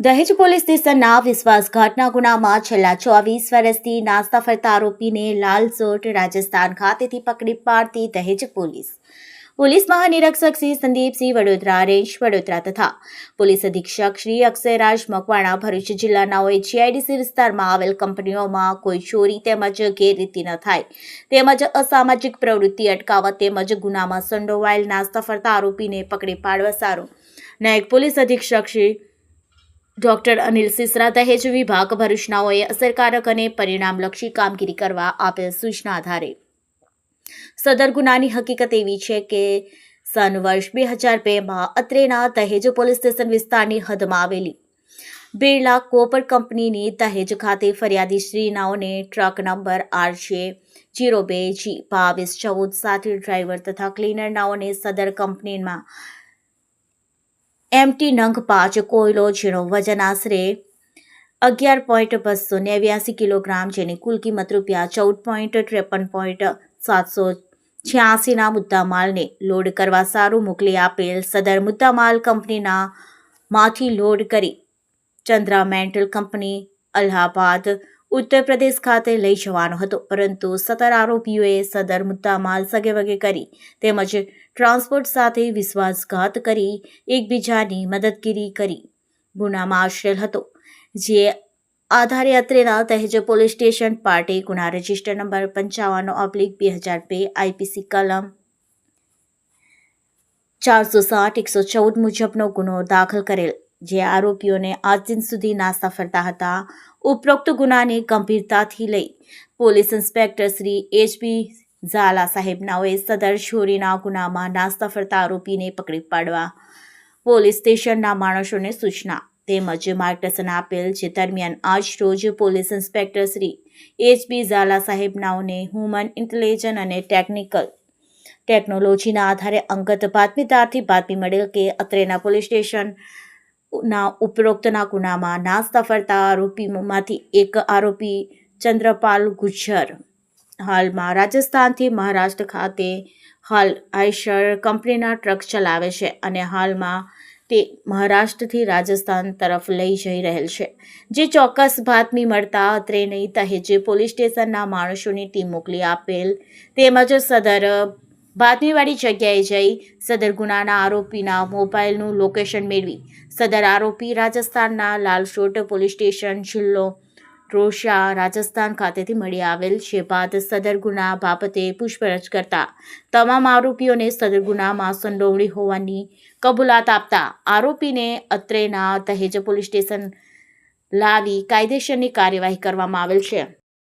દહેજ પોલીસ સ્ટેશનના વિશ્વાસઘાતના ગુનામાં છેલ્લા 24 વર્ષથી નાસ્તા ફરતા આરોપીને લાલસોટ રાજસ્થાન ખાતેથી પકડી પાડતી દહેજ પોલીસ મહાનિરીક્ષક શ્રી સંદીપસિંહ વડોદરા રેન્જ વડોદરા તથા પોલીસ અધિક્ષક શ્રી અક્ષયરાજ મકવાણા ભરૂચ જિલ્લાનાઓએ જીઆઈડીસી વિસ્તારમાં આવેલ કંપનીઓમાં કોઈ ચોરી તેમજ ગેરરીતિ ન થાય તેમજ અસામાજિક પ્રવૃત્તિ અટકાવવા તેમજ ગુનામાં સંડોવાયેલ નાસ્તા ફરતા આરોપીને પકડી પાડવા સારું નાયક પોલીસ અધિક્ષક શ્રી ડોક્ટર અનિલ સિસરા દહેજ વિભાગ ભરૂચનાઓએ અસરકારક અને પરિણામલક્ષી કામગીરી કરવા આપેલ સૂચના આધારે સદર ગુનાની હકીકત એવી છે કે સન વર્ષ 2002માં અત્રેના દહેજ પોલીસ સ્ટેશન વિસ્તારની હદમાં આવેલી બિરલા કોપર કંપનીની દહેજ ખાતે ફરિયાદી શ્રીનાઓને ટ્રક નંબર RJ02G 2214 સાથે ડ્રાઈવર તથા ક્લીનર નાઓને સદર કંપનીમાં MT નંગ 5 કોયલો જેનો વજન આશરે 11.289 કિલોગ્રામ જેની કુલ કિંમત ₹14.53.786ના મુદ્દામાલને લોડ કરવા સારું મોકલી આપેલ સદર મુદ્દામાલ કંપનીના માંથી લોડ કરી ચંદ્રા મેન્ટલ કંપની અલ્હાબાદ ઉત્તર પ્રદેશ ખાતે લઈ જવાનો હતો પરંતુ સદર આરોપીઓએ સદર મુદ્દામાલ સગેવગે કરી તેમજ ટ્રાન્સપોર્ટ સાથે વિશ્વાસઘાત કરી એકબીજાની મદદગીરી કરી ગુનામાં આશરેલ હતો જે આધારે અત્રેના દહેજ પોલીસ સ્ટેશન પાર્ટી ગુના રજિસ્ટર નંબર 55/2002 IPC કલમ 460-114 મુજબનો ગુનો દાખલ કરેલ જે આરોપીઓને આજ દિન સુધી નાસ્તા ફરતા હતા ઉપરોક્ત ગુનાની ગંભીરતાથી લઈ police inspector Shri HB Jhala સાહેબનાઓએ સદર ચોરીના ગુનામાં નાસ્તા ફરતા આરોપીને પકડી પાડવા પોલીસ સ્ટેશનના માણસોને સૂચના તેમજ માર્ગદર્શન આપેલ જે દરમિયાન આજ રોજ police inspector Shri HB Jhala સાહેબનાઓને હ્યુમન ઇન્ટેલિજન્સ અને ટેકનોલોજીના આધારે અંગત બાતમીદારથી બાતમી મળેલ કે અત્રેના પોલીસ સ્ટેશનના ઉપરોક્તના ગુનામાં નાસ્તા ફરતા આરોપીમાંથી એક આરોપી ચંદ્રપાલ ગુજ્જર હાલમાં રાજસ્થાનથી મહારાષ્ટ્ર ખાતે હાલ આઈશર કંપનીના ટ્રક ચલાવે છે અને હાલમાં તે મહારાષ્ટ્રથી રાજસ્થાન તરફ લઈ જઈ રહેલ છે જે ચોક્કસ બાતમી મળતા અત્રેની દહેજ પોલીસ સ્ટેશનના માણસોની ટીમ મોકલી આપેલ તેમજ સદર બાતમીવાળી જગ્યાએ જઈ સદર ગુનાના આરોપીના મોબાઈલનું લોકેશન મેળવી સદર આરોપી રાજસ્થાનના લાલસોટ પોલીસ સ્ટેશન જિલ્લો રોશા રાજસ્થાન ખાતેથી મળી આવેલ છે બાદ સદર ગુના બાબતે પૂછપરછ કરતા તમામ આરોપીઓને સદર ગુનામાં સંડોવણી હોવાની કબૂલાત આપતા આરોપીને અત્રેના દહેજ પોલીસ સ્ટેશન લાવી કાયદેસરની કાર્યવાહી કરવામાં આવેલ છે।